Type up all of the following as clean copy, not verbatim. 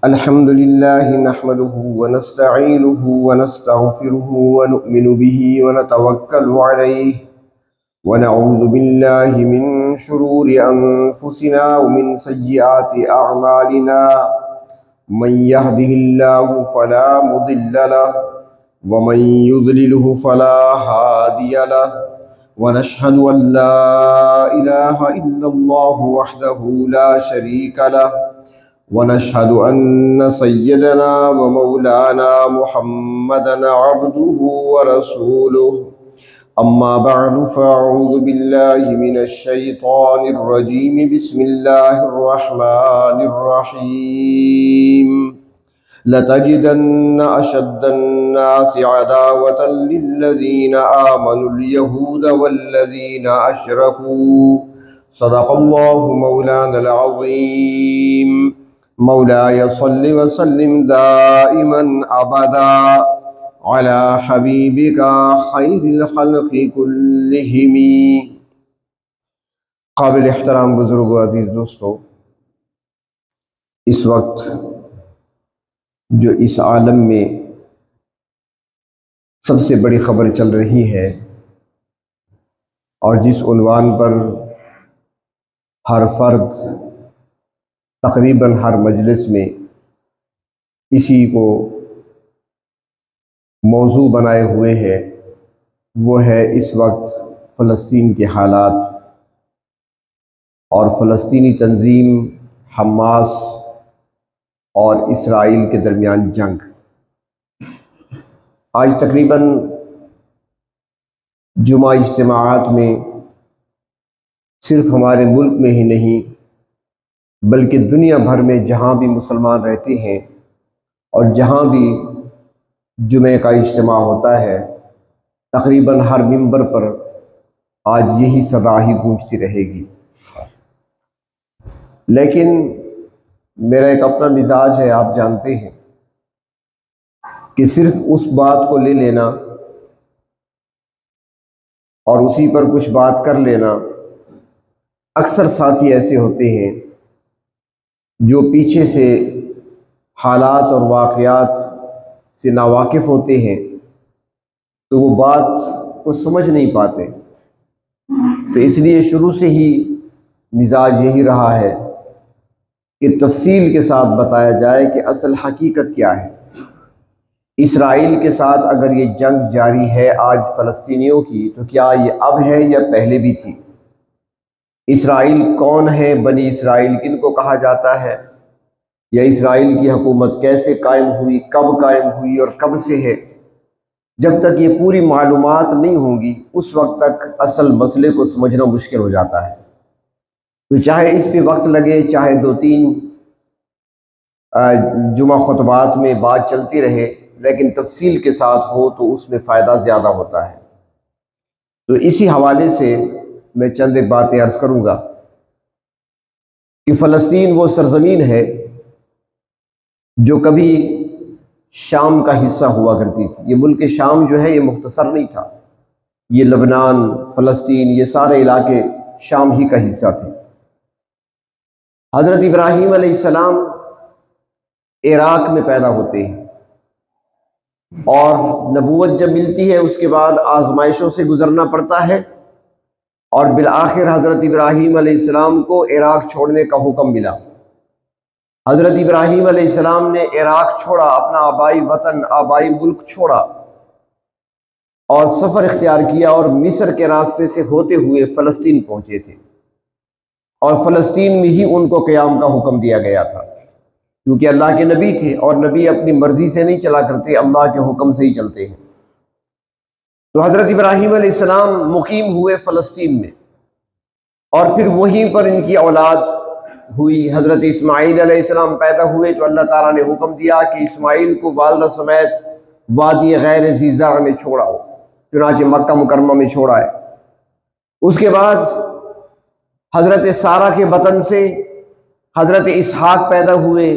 अल्हम्दुलिल्लाहि नहमदुहु व नस्तईनुहु व नस्तगफिरुहु व नु'मिनु बिही व नतवक्कलु अलैहि व नऊज़ु बिल्लाहि मिन शुरूरि अनफुसिना व मिन सय्यिआति अअमालिना मन यहदिहिल्लाहु फला मुदिल्ल लहु व मन युद्लिलहु फला हादिय लहु व नशहदु अन ला इलाहा इल्लल्लाहु वहदहु ला शरीक लहु वनशहदु अन्न सय्यदना व मौलाना मुहम्मदन अब्दुहु व रसूलुहु अम्मा बअदु फ़अऊज़ु बिल्लाहि मिनश शैतानिर रजीम बिस्मिल्लाहिर रहमानिर रहीम लतजिदन्न अशद्दन्नासि अदावतन लिल्लज़ीना आमनुल यहूद वल्लज़ीना अशरकू सदक़ल्लाहु मौलानल अज़ीम मौलाय सल्लि व सल्लिम दाइमन अबदा अला हबीबिका खैरिल खल्क़ि कुल्लिहिमी। काबिल एहतराम बुजुर्गों, अजीज़ दोस्तों, इस वक्त जो इस आलम में सबसे बड़ी खबर चल रही है और जिस उन्वान पर हर फर्द तकरीबन हर मजलिस में इसी को मौजू बनाए हुए है, वो है इस वक्त फ़लस्तीन के हालात और फ़लस्तीनी तंजीम हमास और इसराइल के दरमियान जंग। आज तकरीबन जुमा इज्तिमाआत में सिर्फ हमारे मुल्क में ही नहीं बल्कि दुनिया भर में जहाँ भी मुसलमान रहते हैं और जहाँ भी जुमे का इज्तिमा होता है, तकरीबन हर मिंबर पर आज यही सदा ही गूंजती रहेगी। लेकिन मेरा एक अपना मिजाज है, आप जानते हैं कि सिर्फ उस बात को ले लेना और उसी पर कुछ बात कर लेना, अक्सर साथी ऐसे होते हैं जो पीछे से हालात और वाक़यात से नावाकिफ़ होते हैं, तो वो बात को समझ नहीं पाते। तो इसलिए शुरू से ही मिजाज यही रहा है कि तफसील के साथ बताया जाए कि असल हकीकत क्या है। इसराइल के साथ अगर ये जंग जारी है आज फ़लस्तीनियों की, तो क्या ये अब है या पहले भी थी? इसराइल कौन है? बनी इसराइल किनको कहा जाता है? या इसराइल की हुकूमत कैसे कायम हुई, कब कायम हुई और कब से है? जब तक ये पूरी मालूमात नहीं होंगी उस वक्त तक असल मसले को समझना मुश्किल हो जाता है। तो चाहे इस पे वक्त लगे, चाहे 2-3 जुमा खुतबात में बात चलती रहे, लेकिन तफसील के साथ हो तो उसमें फ़ायदा ज़्यादा होता है। तो इसी हवाले से मैं चंद एक बातें अर्ज़ करूँगा कि फ़लस्तीन वो सरज़मीन है जो कभी शाम का हिस्सा हुआ करती थी। ये मुल्क शाम जो है ये मुख्तसर नहीं था, ये लबनान, फ़लस्तीन, ये सारे इलाके शाम ही का हिस्सा थे। हज़रत इब्राहीम अलैहिस्सलाम इराक़ में पैदा होते हैं और नबूवत जब मिलती है उसके बाद आजमाइशों से गुजरना पड़ता है और बिलआखिर हज़रत इब्राहीम अलैहिस्सलाम को इराक़ छोड़ने का हुक्म मिला। हज़रत इब्राहीम अलैहिस्सलाम ने इराक़ छोड़ा, अपना आबाई वतन, आबाई मुल्क छोड़ा और सफ़र इख्तियार किया और मिस्र के रास्ते से होते हुए फ़लस्तीन पहुँचे थे और फ़लस्तीन में ही उनको क़याम का हुक्म दिया गया था, क्योंकि अल्लाह के नबी थे और नबी अपनी मर्ज़ी से नहीं चला करते, अल्लाह के हुक्म से ही चलते हैं। तो हज़रत इब्राहीम अलैहिस्सलाम मुकीम हुए फ़लस्तीन में और फिर वहीं पर इनकी औलाद हुई। हज़रत इस्माईल अलैहिस्सलाम पैदा हुए तो अल्लाह ताला ने हुक्म दिया कि इस्माईल को वालिदा समेत वादी गैर ज़ीज़ा में छोड़ाओ, चुनांचे मक्का मुकरमा में छोड़ा है। उसके बाद हज़रत सारा के बतन से हज़रत इसहाक पैदा हुए,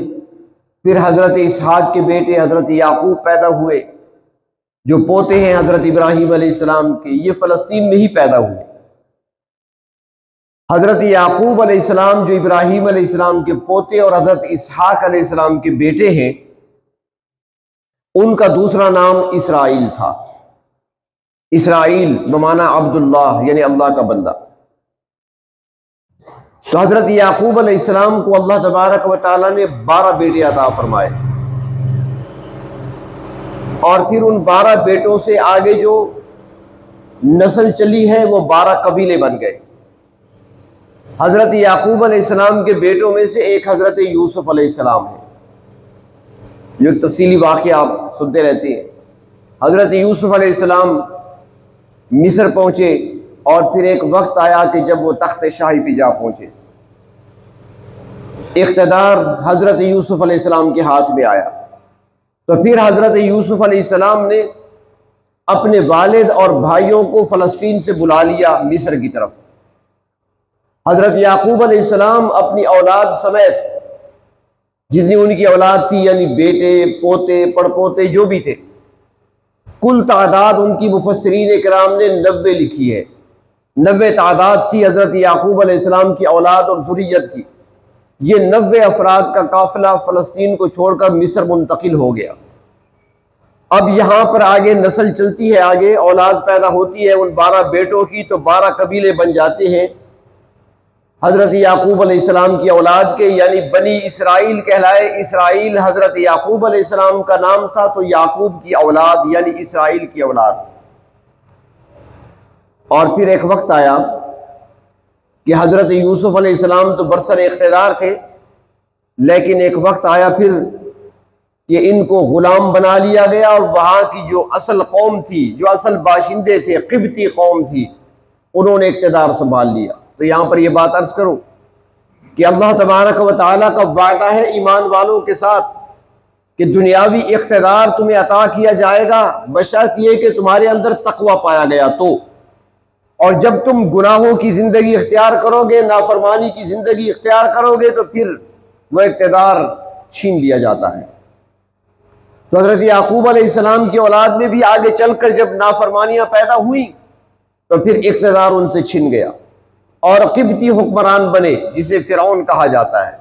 फिर हज़रत इसहाक के बेटे हज़रत याकूब पैदा हुए जो पोते हैं हज़रत इब्राहीम अलैहिस्सलाम के, ये फ़लस्तीन में ही पैदा हुए। हज़रत याकूब अलैहिस्सलाम जो इब्राहीम अलैहिस्सलाम के पोते और हज़रत इसहाक अलैहिस्सलाम के बेटे हैं, उनका दूसरा नाम इसराइल था। इसराइल बमाना अब्दुल्लाह, यानी अल्लाह का बंदा। तो हज़रत याकूब अलैहिस्सलाम को अल्लाह तबारक व तआला ने 12 बेटे अता फरमाए, और फिर उन 12 बेटों से आगे जो नस्ल चली है वो 12 कबीले बन गए। हज़रत याकूब अलैहिस्सलाम के बेटों में से एक हज़रत यूसुफ अलैहिस्सलाम है, जो एक तफसीली वाक़या आप सुनते रहते हैं। हज़रत यूसुफ अलैहिस्सलाम मिस्र पहुँचे, और फिर एक वक्त आया कि जब वो तख्त शाही पे जा पहुँचे, इख्तिदार हज़रत यूसुफ अलैहिस्सलाम के हाथ में आया। तो फिर हज़रत यूसुफ अलैहिस्सलाम ने अपने वालिद और भाइयों को फ़लस्तीन से बुला लिया मिस्र की तरफ। हज़रत याकूब अलैहिस्सलाम अपनी औलाद समेत, जितनी उनकी औलाद थी, यानी बेटे, पोते, पड़पोते जो भी थे, कुल तादाद उनकी मुफस्सिरीन इकराम ने 90 लिखी है। 90 तादाद थी हज़रत याकूब अलैहिस्सलाम की औलाद और ज़ुर्रियत की। ये 90 अफराद का काफिला फ़लस्तीन को छोड़कर मिस्र मुंतकिल हो गया। अब यहाँ पर आगे नस्ल चलती है, आगे औलाद पैदा होती है उन 12 बेटों की, तो 12 कबीले बन जाते हैं हज़रत याकूब अलैहिस्सलाम की औलाद के, यानी बनी इसराइल कहलाए। इसराइल हज़रत याकूब अलैहिस्सलाम का नाम था, तो याकूब की औलाद यानी इसराइल की औलाद। और फिर एक वक्त आया कि हज़रत यूसुफ अलैहिस्सलाम तो बरसर इख्तिदार थे, लेकिन एक वक्त आया फिर कि इनको गुलाम बना लिया गया, और वहाँ की जो असल कौम थी, जो असल बाशिंदे थे, क़िब्ती कौम थी, उन्होंने इख्तिदार संभाल लिया। तो यहाँ पर यह बात अर्ज करूँ कि अल्लाह तबारक व तआला का वादा है ईमान वालों के साथ कि दुनियावी इख्तिदार तुम्हें अता किया जाएगा, बशर्त ये कि तुम्हारे अंदर तकवा पाया गया तो। और जब तुम गुनाहों की ज़िंदगी इख्तियार करोगे, नाफरमानी की ज़िंदगी इख्तियार करोगे, तो फिर वह इख्तिदार छीन लिया जाता है। तो हज़रत याकूब अलैहिस्सलाम की औलाद में भी आगे चलकर जब नाफरमानियाँ पैदा हुई, तो फिर इख्तिदार उनसे छिन गया और क़िब्ती हुक्मरान बने, जिसे फ़िरौन कहा जाता है।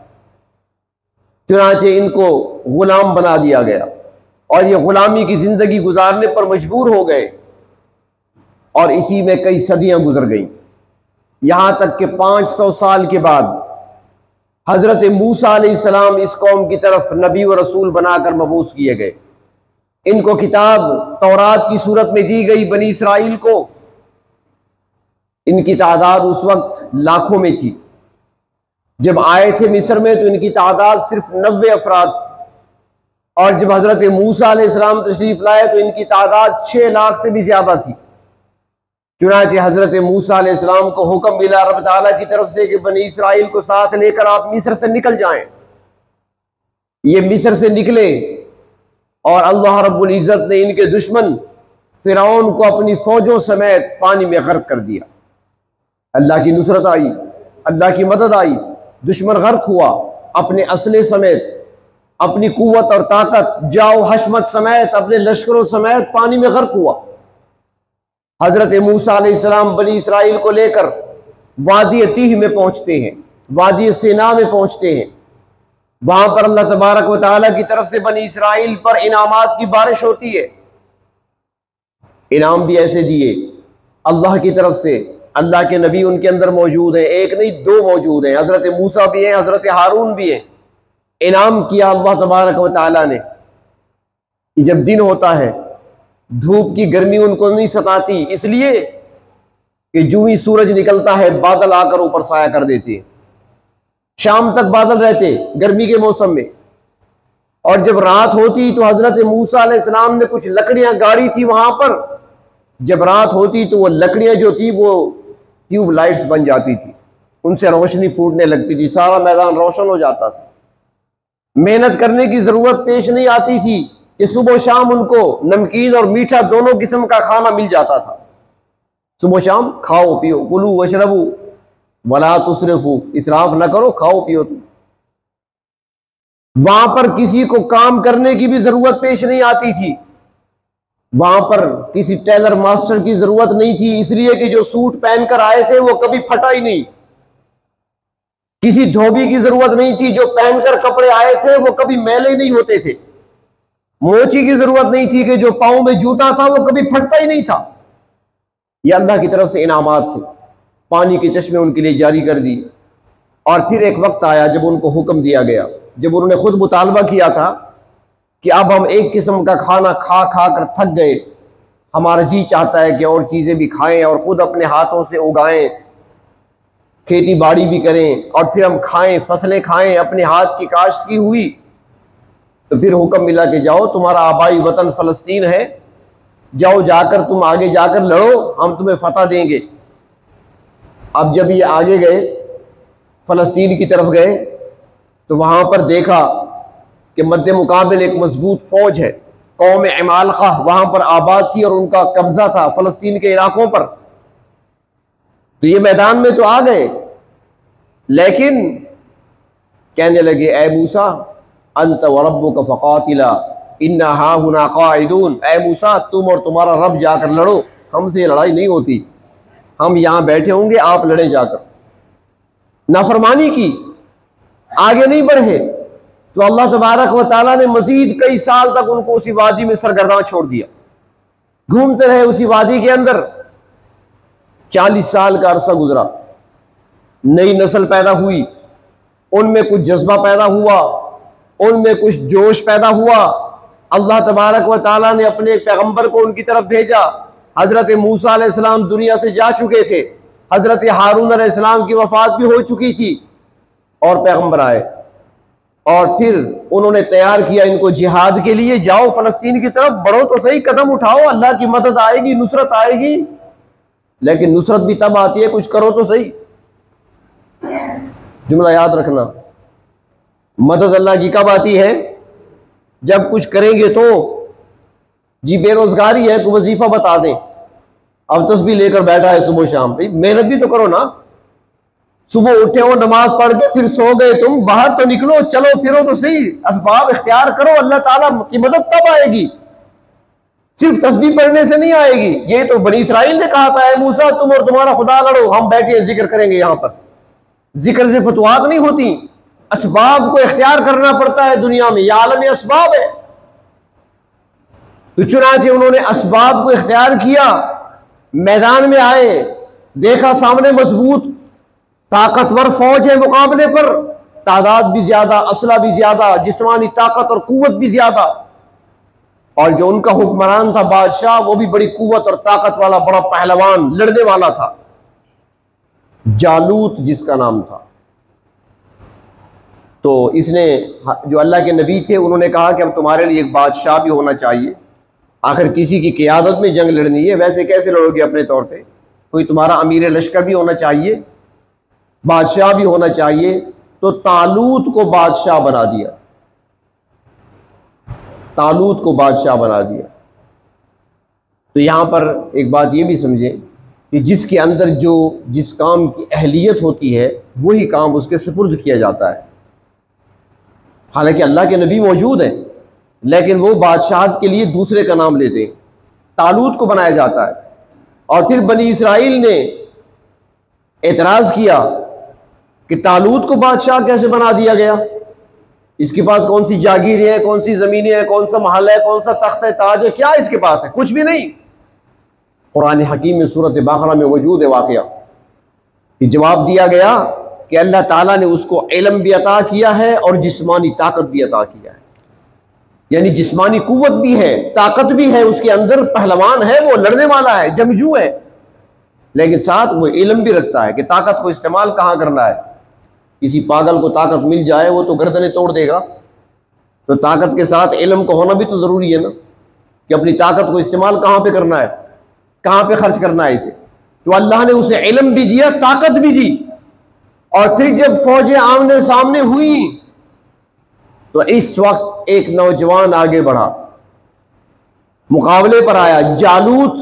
चुनांचे इनको गुलाम बना दिया गया, और ये गुलामी की ज़िंदगी गुजारने पर मजबूर हो गए, और इसी में कई सदियां गुजर गईं, यहाँ तक कि 500 साल के बाद हज़रत मूसा अलैहिस्सलाम इस कौम की तरफ नबी व रसूल बनाकर मबूस किए गए। इनको किताब तौरात की सूरत में दी गई, बनी इसराइल को। इनकी तादाद उस वक्त लाखों में थी। जब आए थे मिस्र में तो इनकी तादाद सिर्फ 90 अफराद, और जब हज़रत मूसा अलैहिस्सलाम तशरीफ़ लाए तो इनकी तादाद 6 लाख से भी ज़्यादा थी। चुनांचे हज़रत मूसा अलैहिस्सलाम को हुक्म मिला रब ताला की तरफ से कि बनी इसराइल को साथ लेकर आप मिस्र से निकल जाएं। ये मिस्र से निकले, और अल्लाह रब्बुल इज़्ज़त ने इनके दुश्मन फ़िरौन को अपनी फ़ौजों समेत पानी में गर्क कर दिया। अल्लाह की नुसरत आई, अल्लाह की मदद आई, दुश्मन गर्क हुआ, अपने असले समेत, अपनी कुव्वत और ताकत, जाओ हशमत समेत, अपने लश्करों समेत पानी में गर्क हुआ। हज़रत मूसा अलैहिस्सलाम बनी इसराइल को लेकर वादी तीह में पहुंचते हैं, वादी सीना में पहुंचते हैं। वहां पर अल्लाह तबारक व तआला की तरफ से बनी इसराइल पर इनामात की बारिश होती है। इनाम भी ऐसे दिए अल्लाह की तरफ से, अल्लाह के नबी उनके अंदर मौजूद हैं, एक नहीं 2 मौजूद हैं, हज़रत मूसा भी हैं, हज़रत हारून भी हैं। इनाम किया अल्लाह तबारक व तआला ने कि जब दिन होता है धूप की गर्मी उनको नहीं सताती, इसलिए कि जो ही सूरज निकलता है बादल आकर ऊपर साया कर देते हैं। शाम तक बादल रहते गर्मी के मौसम में, और जब रात होती तो हज़रत मूसा अलैहिस्सलाम ने कुछ लकड़ियां गाड़ी थी वहां पर। जब रात होती तो वो लकड़ियां जो थी वो ट्यूब लाइट्स बन जाती थी, उनसे रोशनी फूटने लगती थी, सारा मैदान रोशन हो जाता था। मेहनत करने की जरूरत पेश नहीं आती थी कि सुबह शाम उनको नमकीन और मीठा दोनों किस्म का खाना मिल जाता था। सुबह शाम खाओ पियो, कुलू वशरबू वला तुसरिफू, इसराफ न करो, खाओ पियो। तुम वहां पर किसी को काम करने की भी जरूरत पेश नहीं आती थी, वहां पर किसी टेलर मास्टर की जरूरत नहीं थी, इसलिए कि जो सूट पहनकर आए थे वो कभी फटा ही नहीं, किसी धोबी की जरूरत नहीं थी, जो पहनकर कपड़े आए थे वो कभी मैले नहीं होते थे। मोची की जरूरत नहीं थी कि जो पांव में जूता था वो कभी फटता ही नहीं था। ये अल्लाह की तरफ से इनामात थे। पानी के चश्मे उनके लिए जारी कर दी। और फिर एक वक्त आया जब उनको हुक्म दिया गया, जब उन्होंने खुद मुतालबा किया था कि अब हम एक किस्म का खाना खा खा कर थक गए, हमारा जी चाहता है कि और चीज़ें भी खाएं और ख़ुद अपने हाथों से उगाएं, खेती बाड़ी भी करें और फिर हम खाएं, फसलें खाएं, अपने हाथ की काश्त की हुई। तो फिर हुक्म मिला कि जाओ, तुम्हारा आबाई वतन फ़लस्तीन है, जाओ जाकर तुम आगे जाकर लड़ो, हम तुम्हें फतह देंगे। अब जब ये आगे गए, फ़लस्तीन की तरफ गए, तो वहाँ पर देखा कि मद्दे मुकाबिल एक मजबूत फ़ौज है, कौम इमालका वहाँ पर आबाद थी और उनका कब्ज़ा था फ़लस्तीन के इलाकों पर। तो ये मैदान में तो आ गए, लेकिन कहने लगे, ए मूसा अंत व रब्बुका फ़क़ातिला इन्ना हाहुना क़ाइदून। ए मूसा, तुम और तुम्हारा रब जाकर लड़ो, हमसे लड़ाई नहीं होती, हम यहाँ बैठे होंगे, आप लड़े जाकर। नाफरमानी की, आगे नहीं बढ़े, तो अल्लाह तबारक व तआला ने मजीद कई साल तक उनको उसी वादी में सरगर्दा छोड़ दिया। घूमते रहे उसी वादी के अंदर। 40 साल का अरसा गुजरा, नई नस्ल पैदा हुई, उनमें कुछ जज्बा पैदा हुआ, उनमें कुछ जोश पैदा हुआ। अल्लाह तबारक व तआला ने अपने एक पैगंबर को उनकी तरफ भेजा। हजरत मूसा अलैहिस्सलाम दुनिया से जा चुके थे, हजरत हारून अलैहिस्सलाम की वफात भी हो चुकी थी, और पैगंबर आए और फिर उन्होंने तैयार किया इनको जिहाद के लिए। जाओ फ़लस्तीन की तरफ बढ़ो तो सही, कदम उठाओ, अल्लाह की मदद आएगी, नुसरत आएगी। लेकिन नुसरत भी तब आती है कुछ करो तो सही। जुमला याद रखना, मदद अल्लाह की कब आती है? जब कुछ करेंगे तो। जी बेरोजगारी है, कोई वजीफा बता दें, अब तस्बीह लेकर बैठा है सुबह शाम, भाई मेहनत भी तो करो ना। सुबह उठे हो, नमाज पढ़ के फिर सो गए, तुम बाहर तो निकलो, चलो फिरो तो सही, असबाब इख्तियार करो, अल्लाह ताला की मदद तब आएगी, सिर्फ तस्बीह पढ़ने से नहीं आएगी। ये तो बनी इसराइल ने कहा था, मूसा तुम और तुम्हारा खुदा लड़ो, हम बैठे जिक्र करेंगे। यहाँ पर जिक्र से फतवात नहीं होती, असबाब को इख्तियार करना पड़ता है दुनिया में, यह आलम असबाब है। तो चुनांचे उन्होंने असबाब को इख्तियार किया, मैदान में आए, देखा सामने मजबूत ताकतवर फौज है, मुकाबले पर तादाद भी ज्यादा, असला भी ज्यादा, जिस्मानी ताकत और कुव्वत भी ज्यादा, और जो उनका हुक्मरान था बादशाह, वो भी बड़ी कुव्वत और ताकत वाला, बड़ा पहलवान, लड़ने वाला था, जालूत जिसका नाम था। तो इसने, जो अल्लाह के नबी थे, उन्होंने कहा कि अब तुम्हारे लिए एक बादशाह भी होना चाहिए, आखिर किसी की क़ियादत में जंग लड़नी है, वैसे कैसे लड़ोगे अपने तौर पे, कोई तुम्हारा अमीर लश्कर भी होना चाहिए, बादशाह भी होना चाहिए। तो तालूत को बादशाह बना दिया, तालूत को बादशाह बना दिया। तो यहां पर एक बात यह भी समझें कि जिसके अंदर जिस काम की अहलियत होती है, वही काम उसके सुपुर्द किया जाता है। हालांकि अल्लाह के नबी मौजूद हैं, लेकिन वो बादशाहत के लिए दूसरे का नाम लेते हैं, तालूत को बनाया जाता है। और फिर बनी इसराइल ने एतराज किया कि तालूत को बादशाह कैसे बना दिया गया, इसके पास कौन सी जागीरें हैं, कौन सी जमीनें हैं, कौन सा महल है, कौन सा तख्त है, ताज है, क्या इसके पास है? कुछ भी नहीं। कुरान हकीम में सूरत बकरा में मौजूद है वाक़या कि जवाब दिया गया कि अल्लाह ताला ने उसको इल्म भी अता किया है और जिस्मानी ताकत भी अता किया है, यानी जिस्मानी कुव्वत भी है, ताकत भी है उसके अंदर, पहलवान है, वो लड़ने वाला है, जंगजू है, लेकिन साथ वो इल्म भी रखता है कि ताकत को इस्तेमाल कहाँ करना है। किसी पागल को ताकत मिल जाए वो तो गर्दनें तोड़ देगा, तो ताकत के साथ इल्म का होना भी तो ज़रूरी है ना, कि अपनी ताकत को इस्तेमाल कहाँ पे करना है, कहाँ पे खर्च करना है इसे। तो अल्लाह ने उसे इल्म भी दिया, ताकत भी दी। और फिर जब फौजें आमने सामने हुई तो इस वक्त एक नौजवान आगे बढ़ा, मुकाबले पर आया। जालूत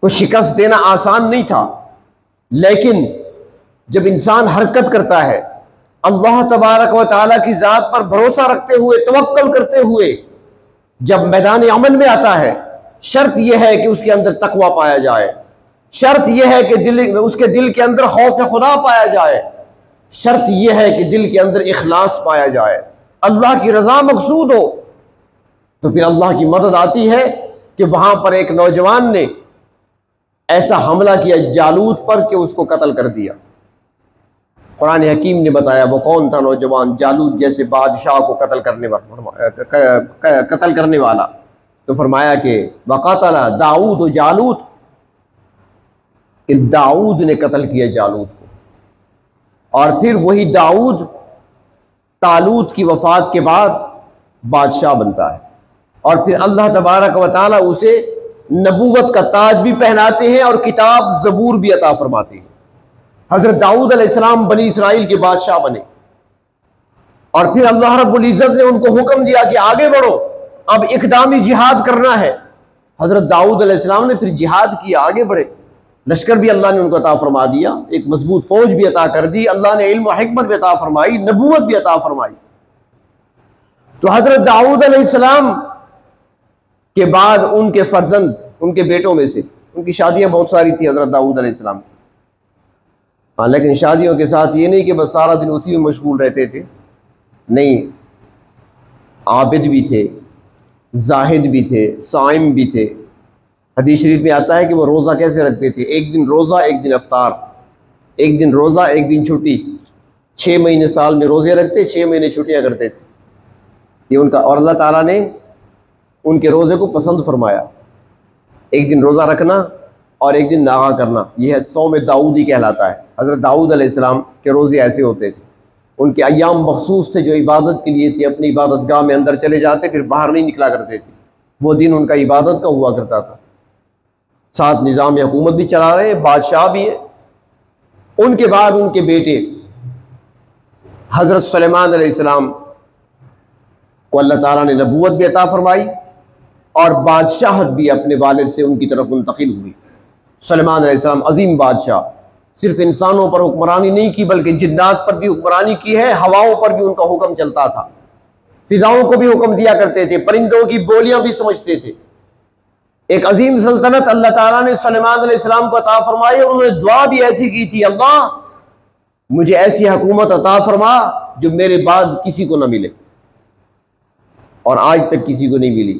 को शिकस्त देना आसान नहीं था, लेकिन जब इंसान हरकत करता है, अल्लाह तबारक व तआला की ज़ात पर भरोसा रखते हुए, तवक्कल करते हुए जब मैदान अमल में आता है, शर्त यह है कि उसके अंदर तकवा पाया जाए, शर्त यह है कि उसके दिल के अंदर खौफ खुदा पाया जाए, शर्त यह है कि दिल के अंदर इखलास पाया जाए, अल्लाह की रज़ा मकसूद हो। तो फिर अल्लाह की मदद आती है कि वहां पर एक नौजवान ने ऐसा हमला किया जालूत पर कि उसको कत्ल कर दिया। कुरान हकीम ने बताया वो कौन था नौजवान, जालूत जैसे बादशाह को कत्ल करने वाला। तो फरमाया कि वक़तला दाऊद जालूत, कि दाऊद ने कत्ल किया जालूत को। और फिर वही दाऊद तालूत की वफात के बाद बादशाह बनता है, और फिर अल्लाह तबारक व तआला उसे नबूवत का ताज भी पहनाते हैं और किताब ज़बूर भी अता फरमाते हैं। हजरत दाऊद अलैहिस्सलाम बनी इसराइल के बादशाह बने, और फिर अल्लाह रब्बुल इज्जत ने उनको हुक्म दिया कि आगे बढ़ो, अब इक़दामी जिहाद करना है। हजरत दाऊद अलैहिस्सलाम ने फिर जिहाद किया, आगे बढ़े, लश्कर भी अल्लाह ने उनको अता फरमा दिया, एक मजबूत फौज भी अता कर दी, अल्लाह ने इल्म व हिकमत भी अता फरमाई, नबूवत भी अता फरमाई। तो हजरत दाऊद अलैहिस्सलाम के बाद उनके फर्जंद, उनके बेटों में से, उनकी शादियां बहुत सारी थी हजरत दाऊद अलैहिस्सलाम। हाँ, लेकिन शादियों के साथ ये नहीं कि बस सारा दिन उसी में मशगूल रहते थे, नहीं, आबिद भी थे, जाहिद भी थे, साइम भी थे। हदीस शरीफ में आता है कि वो रोज़ा कैसे रखते थे, एक दिन रोज़ा एक दिन अफ्तार, एक दिन रोज़ा एक दिन छुट्टी। 6 महीने साल में रोज़े रखते, 6 महीने छुट्टियाँ करते थे। ये उनका, और अल्लाह ताला ने उनके रोज़े को पसंद फरमाया, एक दिन रोज़ा रखना और एक दिन नागा करना, यह सौम दाऊदी कहलाता है। हज़रत दाऊद अलैहिस्सलाम के रोज़े ऐसे होते थे, उनके अय्याम मखसूस थे जो इबादत के लिए थे, अपनी इबादत गाह में अंदर चले जाते, फिर बाहर नहीं निकला करते थे। वो दिन उनका इबादत का हुआ करता था। साथ निज़ाम हुकूमत भी चला रहे हैं, बादशाह भी है। उनके बाद उनके बेटे हज़रत सुलेमान अलैहिस्सलाम को अल्लाह ताला ने नबूवत भी अता फरमाई और बादशाहत भी अपने वालिद से उनकी तरफ मुंतकिल हुई। सुलेमान अलैहिस्सलाम अजीम बादशाह, सिर्फ इंसानों पर हुक्मरानी नहीं की बल्कि जिन्नात पर भी हुक्मरानी की है, हवाओं पर भी उनका हुक्म चलता था, फिजाओं को भी हुक्म दिया करते थे, परिंदों की बोलियां भी समझते थे। एक अजीम सल्तनत अल्लाह ताला ने सुलेमान अलैहिस्सलाम को अता फरमाई और उन्होंने दुआ भी ऐसी की थी, अल्लाह मुझे ऐसी हुकूमत अता फरमा जो मेरे बाद किसी को न मिले, और आज तक किसी को नहीं मिली।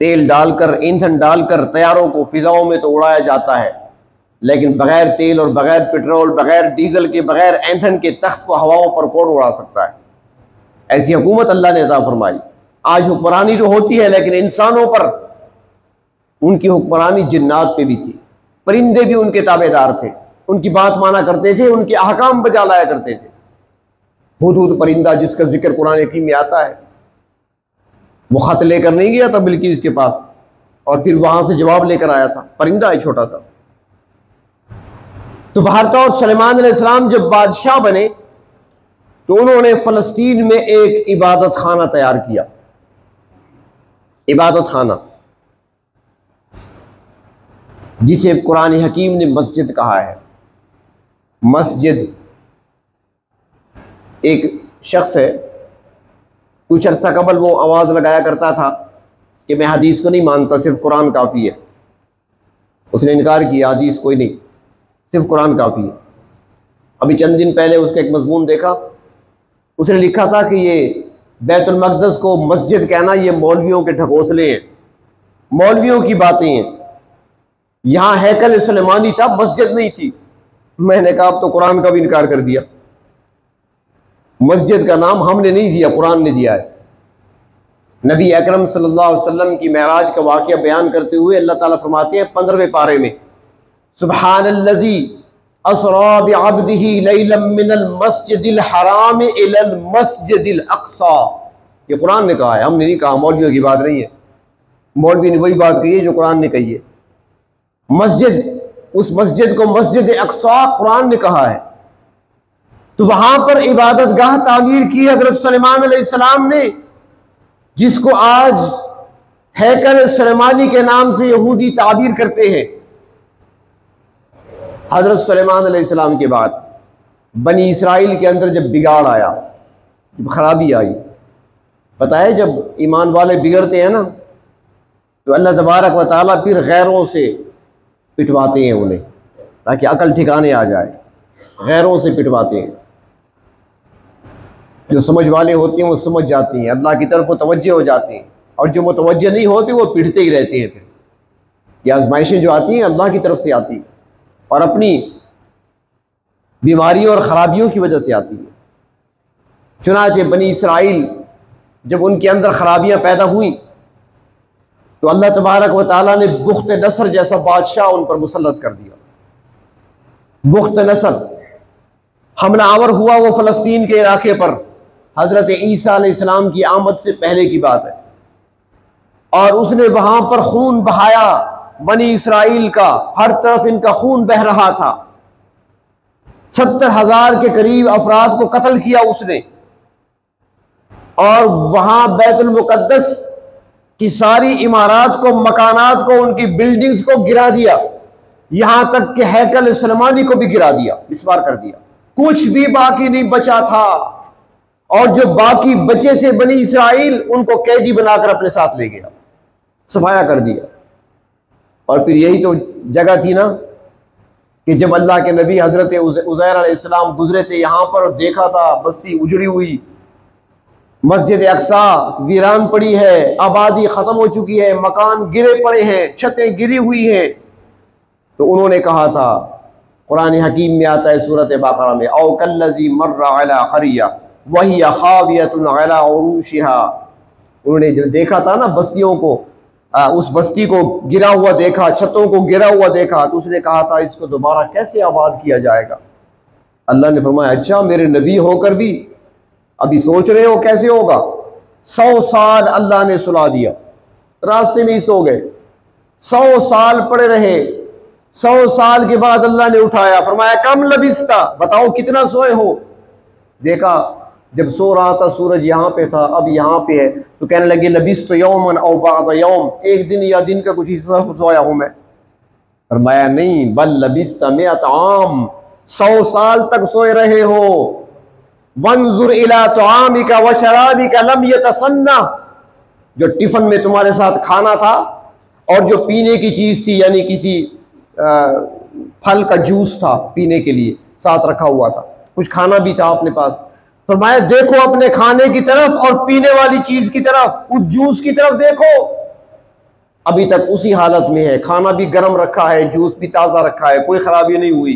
तेल डालकर, ईंधन डालकर तैयारों को फिजाओं में तो उड़ाया जाता है, लेकिन बगैर तेल और बगैर पेट्रोल, बगैर डीजल के, बगैर ईंधन के तख्त को हवाओं पर कौन उड़ा सकता है। ऐसी हुकूमत अल्लाह ने अता फरमाई। आज हुक्मरानी तो होती है, लेकिन इंसानों पर उनकी हुक्मरानी जिन्नात पे भी थी, परिंदे भी उनके ताबेदार थे, उनकी बात माना करते थे, उनके अहकाम बजा लाया करते थे। हुदहुद परिंदा जिसका जिक्र कुरान हकीम में आता है, वो खत लेकर नहीं गया था बिल्किस के पास और फिर वहां से जवाब लेकर आया था, परिंदा है छोटा सा। तो बहरतौर सुलेमान अलैहिस्सलाम जब बादशाह बने तो उन्होंने फलस्तीन में एक इबादत खाना तैयार किया। इबादत खाना जिसे कुरान हकीम ने मस्जिद कहा है। मस्जिद, एक शख्स है, कुछ अर्सा कबल वो आवाज़ लगाया करता था कि मैं हदीस को नहीं मानता, सिर्फ कुरान काफ़ी है। उसने इनकार किया, हदीस कोई नहीं, सिर्फ कुरान काफ़ी है। अभी चंद दिन पहले उसका एक मजमून देखा, उसने लिखा था कि ये बैतुल मक़दस को मस्जिद कहना ये मौलवियों के ढकोसले हैं, मौलवियों की बातें हैं। यहाँ हैकल सुलेमानी था, मस्जिद नहीं थी। मैंने कहा अब तो कुरान का भी इनकार कर दिया। मस्जिद का नाम हमने नहीं दिया, कुरान ने दिया है। नबी अकरम सल्लल्लाहु अलैहि वसल्लम की मेराज का वाक़या बयान करते हुए अल्लाह ताला फरमाते हैं 15वें पारे में, सुब्हानल्लज़ी असरा बिअब्दिही लैलन मिनल मस्जिदिल हराम इलल मस्जिदिल अक़सा। ये कुरान ने कहा है, हमने नहीं कहा, मौलवियों की बात नहीं है। मौलवी ने वही बात कही है जो कुरान ने कही है। मस्जिद, उस मस्जिद को मस्जिद अक़सा कुरान ने कहा है। तो वहां पर इबादत गाह तामीर की हजरत सुलेमान अलैहिस्सलाम ने, जिसको आज हैकल सुलेमानी के नाम से यहूदी ताबीर करते हैं। हजरत सुलेमान अलैहिस्सलाम के बाद बनी इसराइल के अंदर जब बिगाड़ आया, जब खराबी आई, पता है जब ईमान वाले बिगड़ते हैं ना तो अल्लाह तबारक व तआला फिर गैरों से पिटवाते हैं उन्हें, ताकि अकल ठिकाने आ जाए। गैरों से पिटवाते हैं। जो समझ वाले होते हैं वो समझ जाते हैं, अल्लाह की तरफ वो तवज्जो हो जाते हैं, और जो मुतवज्जो नहीं होते वो पिटते ही रहते हैं। फिर ये आजमाइशें जो आती हैं अल्लाह की तरफ से आती हैं और अपनी बीमारियों और ख़राबियों की वजह से आती है। चुनाचे बनी इसराइल जब उनके अंदर खराबियां पैदा हुई तो अल्लाह तबारक व तआला ने बुख्त नसर जैसा बादशाह उन पर मुसल्लत कर दिया। बुख्त नसर हमला आवर हुआ वो फ़लस्तीन के इलाके पर, हज़रत ईसा अलैहिस्सलाम की आमद से पहले की बात है, और उसने वहां पर खून बहाया बनी इसराइल का, हर तरफ इनका खून बह रहा था। 70,000 के करीब अफराद को कत्ल किया उसने, और वहां बैतुल मुक़द्दस की सारी इमारत को, मकानात को, उनकी बिल्डिंग्स को गिरा दिया, यहां तक कि हैकल सलमानी को भी गिरा दिया, मिसमार कर दिया। कुछ भी बाकी नहीं बचा था, और जो बाकी बचे थे बनी इसराइल उनको कैदी बनाकर अपने साथ ले गया, सफाया कर दिया। और फिर यही तो जगह थी ना कि जब अल्लाह के नबी हजरत उज़ैर अलैहिस्सलाम गुजरे थे यहां पर और देखा था बस्ती उजड़ी हुई, मस्जिद अक्सा वीरान पड़ी है, आबादी खत्म हो चुकी है, मकान गिरे पड़े हैं, छतें गिरी हुई हैं, तो उन्होंने कहा था, कुरान हकीम में आता है सूरत बकरा में, औ कल्लज़ी मर्रा अला क़रिया वही खावियतुन अला उरूशिहा। उन्होंने जो देखा था ना बस्तियों को, उस बस्ती को गिरा हुआ देखा, छतों को गिरा हुआ देखा, तो उसने कहा था इसको दोबारा कैसे आबाद किया जाएगा। अल्लाह ने फरमाया अच्छा मेरे नबी होकर भी अभी सोच रहे हो कैसे होगा। 100 साल अल्लाह ने सुला दिया, रास्ते में ही सो गए, 100 साल पड़े रहे, 100 साल के बाद अल्लाह ने उठाया, फरमाया कम लबिस्ता, बताओ कितना सोए हो। देखा जब सो रहा था सूरज यहाँ पे था, अब यहाँ पे है, तो कहने लगे लबिस्त यौमन औ बअद यौम, एक दिन या दिन का कुछ हिस्सा सोया हूं मैं। फरमाया नहीं, बल लबिस्त मिअत आम, 100 साल तक सोए रहे हो। वंजुर इला तुआमिका व शराबिका लम यतसन्ना, जो टिफिन में तुम्हारे साथ खाना था और जो पीने की चीज थी, यानी किसी फल का जूस था पीने के लिए साथ रखा हुआ था, कुछ खाना भी था अपने पास। फरमाया देखो अपने खाने की तरफ और पीने वाली चीज की तरफ, उस जूस की तरफ देखो, अभी तक उसी हालत में है, खाना भी गर्म रखा है, जूस भी ताजा रखा है, कोई खराबी नहीं हुई।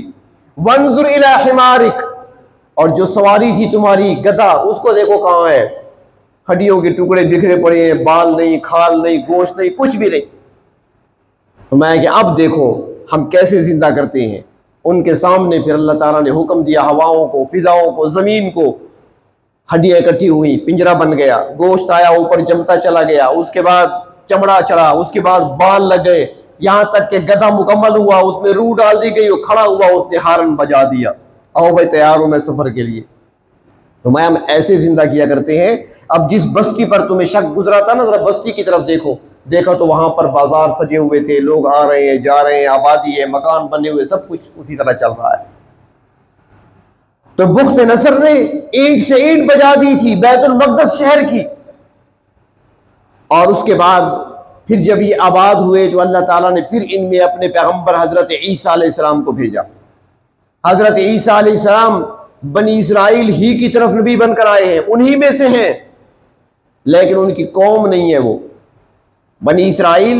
वंजुर इला हिमारिक, और जो सवारी थी तुम्हारी गधा, उसको देखो कहाँ है, हड्डियों के टुकड़े बिखरे पड़े हैं, बाल नहीं, खाल नहीं, गोश्त नहीं, कुछ भी नहीं। फरमाया कि अब देखो हम कैसे जिंदा करते हैं। उनके सामने फिर अल्लाह ताला ने हुक्म दिया, हवाओं को, फिजाओं को, जमीन को, हड्डियां इकट्ठी हुई, पिंजरा बन गया, गोश्त आया ऊपर जमता चला गया, उसके बाद चमड़ा चढ़ा, उसके बाद बाल लग गए, यहां तक कि गधा मुकम्मल हुआ, उसमें रूह डाल दी गई, वो खड़ा हुआ, उसने हारन बजा दिया, आओ भाई तैयार हूं मैं सफर के लिए। तो मैं हम ऐसे जिंदा किया करते हैं। अब जिस बस्ती पर तुम्हें शक गुजरा था ना, जरा बस्ती की तरफ देखो, देखा तो वहां पर बाजार सजे हुए थे, लोग आ रहे हैं जा रहे हैं, आबादी है, मकान बने हुए, सब कुछ उसी तरह चल रहा है। तो बुख्त नसर ने ईंट से ईंट बजा दी थी बैतुल मक़दस शहर की, और उसके बाद फिर जब ये आबाद हुए तो अल्लाह ताला ने फिर इनमें अपने पैगंबर हजरत ईसा अलैहिस्सलाम को भेजा। हजरत ईसा अलैहिस्सलाम बनी इसराइल ही की तरफ नबी बनकर आए हैं, उन्हीं में से हैं, लेकिन उनकी कौम नहीं है वो बनी इसराइल।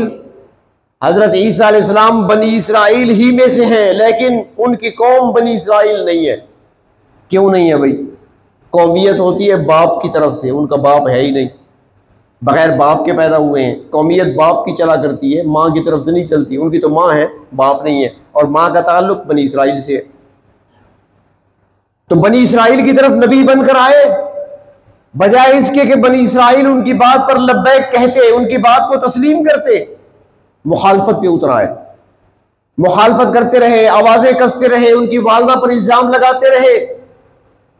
हजरत ईसा अलैहिस्सलाम बनी इसराइल ही में से हैं, लेकिन उनकी कौम बनी इसराइल नहीं है। क्यों नहीं है भाई? कौमियत होती है बाप की तरफ से, उनका बाप है ही नहीं, बगैर बाप के पैदा हुए हैं। कौमियत बाप की चला करती है, माँ की तरफ से नहीं चलती, उनकी तो माँ है, बाप नहीं है, और माँ का ताल्लुक बनी इसराइल से है। तो बनी इसराइल की तरफ नबी बनकर आए, बजाय इसके कि बनी इसराइल उनकी बात पर लब्बैक कहते, उनकी बात को तस्लीम करते, मुखालफत पे उतर आए, मुखालफत करते रहे, आवाजें कसते रहे, उनकी वालदा पर इल्जाम लगाते रहे,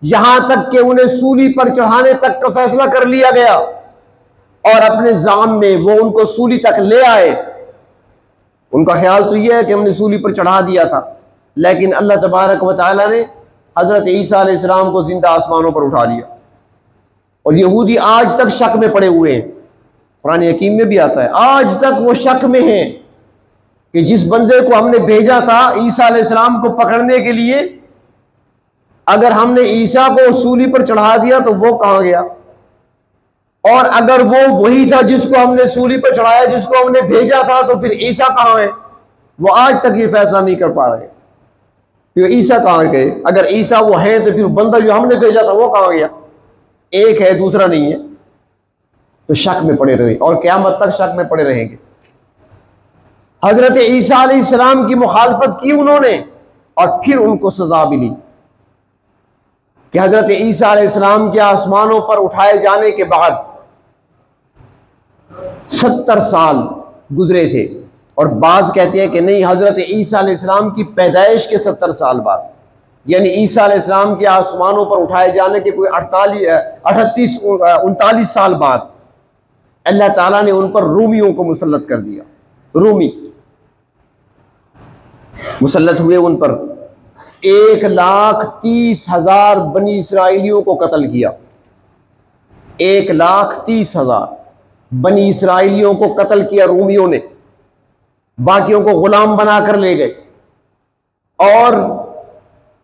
यहां तक कि उन्हें सूली पर चढ़ाने तक का फैसला कर लिया गया, और अपने जाम में वो उनको सूली तक ले आए। उनका ख्याल तो यह है कि हमने सूली पर चढ़ा दिया था, लेकिन अल्लाह तबारक व तआला ने हजरत ईसा अलैहिस्सलाम को जिंदा आसमानों पर उठा लिया, और यहूदी आज तक शक में पड़े हुए हैं। कुरान हकीम में भी आता है, आज तक वो शक में हैं कि जिस बंदे को हमने भेजा था ईसा अलैहिस्सलाम को पकड़ने के लिए, अगर हमने ईसा को सूली पर चढ़ा दिया तो वो कहां गया, और अगर वो वही था जिसको हमने सूली पर चढ़ाया, जिसको हमने भेजा था, तो फिर ईसा कहां है? वो आज तक ये फैसला नहीं कर पा रहे कि ईसा कहां गए। अगर ईसा वो है तो फिर बंदा जो हमने भेजा था वो कहां गया? एक है दूसरा नहीं है, तो शक में पड़े रहे और क़यामत तक शक में पड़े रहेंगे। हजरत ईसा अलैहिस्सलाम की मुखालफत की उन्होंने और फिर उनको सजा मिली कि हजरत ईसा अलैहिस्सलाम के आसमानों पर उठाए जाने के बाद 70 साल गुजरे थे, और बाज कहते हैं कि नहीं, हजरत ईसा अलैहिस्सलाम की पैदाइश के 70 साल बाद, यानी ईसा अलैहिस्सलाम के आसमानों पर उठाए जाने के कोई 39 साल बाद अल्लाह ताला ने उन पर रूमियों को मुसल्लत कर दिया। रूमी मुसल्लत हुए उन पर। 1,30,000 बनी इसराइलियों को कत्ल किया। 1,30,000 बनी इसराइलियों को कत्ल किया रूमियों ने, बाकियों को गुलाम बनाकर ले गए। और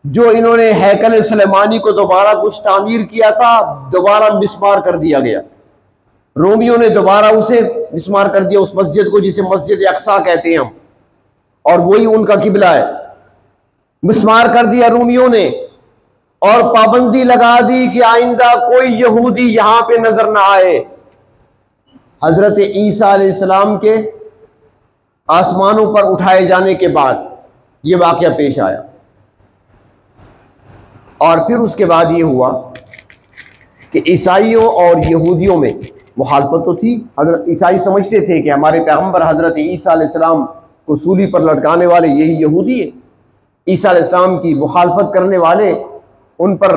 जो इन्होंने हैकल सुलेमानी को दोबारा कुछ तामीर किया था, दोबारा मिसमार कर दिया गया। रोमियों ने दोबारा उसे मिसमार कर दिया, उस मस्जिद को जिसे मस्जिद अक्सा कहते हैं हम, और वही उनका किबला है। मिसमार कर दिया रूमियों ने, और पाबंदी लगा दी कि आइंदा कोई यहूदी यहां पे नजर ना आए। हजरत ईसा अलैहिस्सलाम के आसमानों पर उठाए जाने के बाद यह वाकया पेश आया, और फिर उसके बाद ये हुआ कि ईसाइयों और यहूदियों में मुखालफत तो थी। हजरत ईसाई समझते थे कि हमारे पैगंबर हजरत ईसा अलैहिस्सलाम को सूली पर लटकाने वाले यही यहूदी है। ईसा अलैहिस्सलाम की मुखालफत करने वाले, उन पर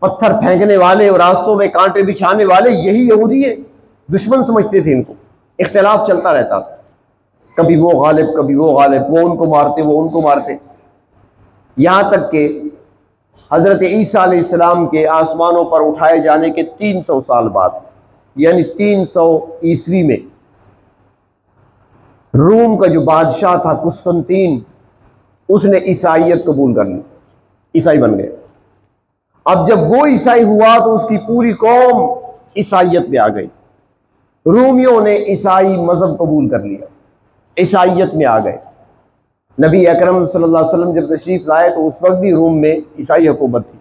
पत्थर फेंकने वाले और रास्तों में कांटे बिछाने वाले यही यहूदी है। दुश्मन समझते थे इनको, इख्तिलाफ चलता रहता था, कभी वो गालिब कभी वो गालिब, वो उनको मारते वो उनको मारते। यहां तक कि हजरत ईसा अलैहिस्सलाम के आसमानों पर उठाए जाने के 300 साल बाद, यानी 300 ईस्वी में, रोम का जो बादशाह था कुस्तुंतीन, उसने ईसाइयत कबूल कर ली, ईसाई बन गए। अब जब वो ईसाई हुआ तो उसकी पूरी कौम ईसाइयत में आ गई। रोमियों ने ईसाई मजहब कबूल कर लिया, ईसाइयत में आ गए। नबी अकरम सल्लल्लाहु अलैहि वसल्लम जब तशरीफ लाए तो उस वक्त भी रोम में ईसाई हुकूमत थी।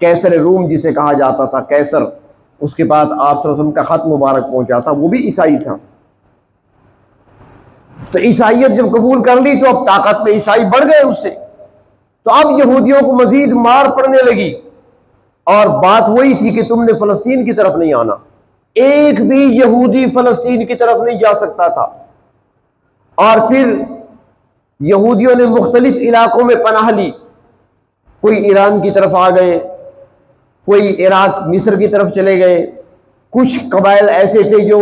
कैसर रोम जिसे कहा जाता था, कैसर, उसके बाद आप सल्लल्लाहु अलैहि वसल्लम का खत मुबारक पहुंचा था, वो भी ईसाई था। तो ईसाइयत जब कबूल कर ली तो अब ताकत में ईसाई बढ़ गए उससे, तो अब यहूदियों को मजीद मार पड़ने लगी। और बात वही थी कि तुमने फलस्तीन की तरफ नहीं आना, एक भी यहूदी फलस्तीन की तरफ नहीं जा सकता था। और फिर यहूदियों ने मुख्तलिफ इलाकों में पनाह ली, कोई ईरान की तरफ आ गए, कोई इराक मिस्र की तरफ चले गए, कुछ कबाइल ऐसे थे जो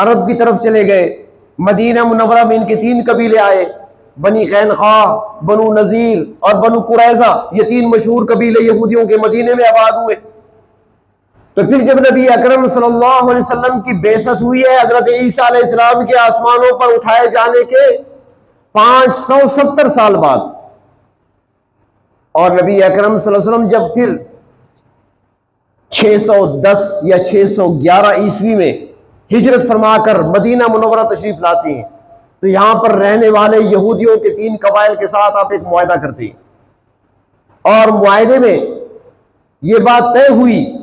अरब की तरफ चले गए। मदीना मुनव्वरा में इनके 3 कबीले आए, बनी कैनखा, बनु नजीर और बनु कुरैजा। ये 3 मशहूर कबीले यहूदियों के मदीने में आबाद हुए। तो फिर जब नबी अकरम सल्लल्लाहु अलैहि वसल्लम की बेइज्जत हुई है, हजरत ईसा अलैहिस्सलाम के आसमानों पर उठाए जाने के 570 साल बाद, और नबी अकरम सल्लल्लाहु अलैहि वसल्लम जब फिर 610 या 611 ईस्वी में हिजरत फरमाकर मदीना मुनव्वरा तशरीफ लाती हैं, तो यहां पर रहने वाले यहूदियों के 3 कबाइल के साथ आप एक मुआहदा करते हैं, और मुआहदे में यह बात तय हुई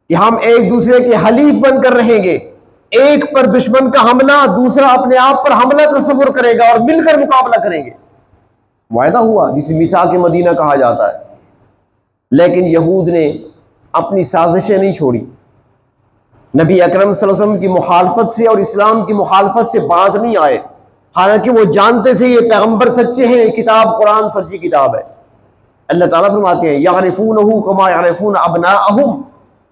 कि हम एक दूसरे के हलीफ बनकर रहेंगे। एक पर दुश्मन का हमला, दूसरा अपने आप पर हमला तस्वुर करेगा और मिलकर मुकाबला करेंगे। मुआहदा हुआ जिसे मिसाक मदीना कहा जाता है। लेकिन यहूद ने अपनी साजिशें नहीं छोड़ी, नबी अकरम सल्लल्लाहु अलैहि वसल्लम की मुखालफत से और इस्लाम की मुखालफत से बाज नहीं आए। हालांकि वो जानते थे ये पैगंबर सच्चे हैं, किताब कुरान सच्ची किताब है। अल्लाह ताला फरमाते हैं यारिफूनहु कमा यारिफून अबनाअहुम,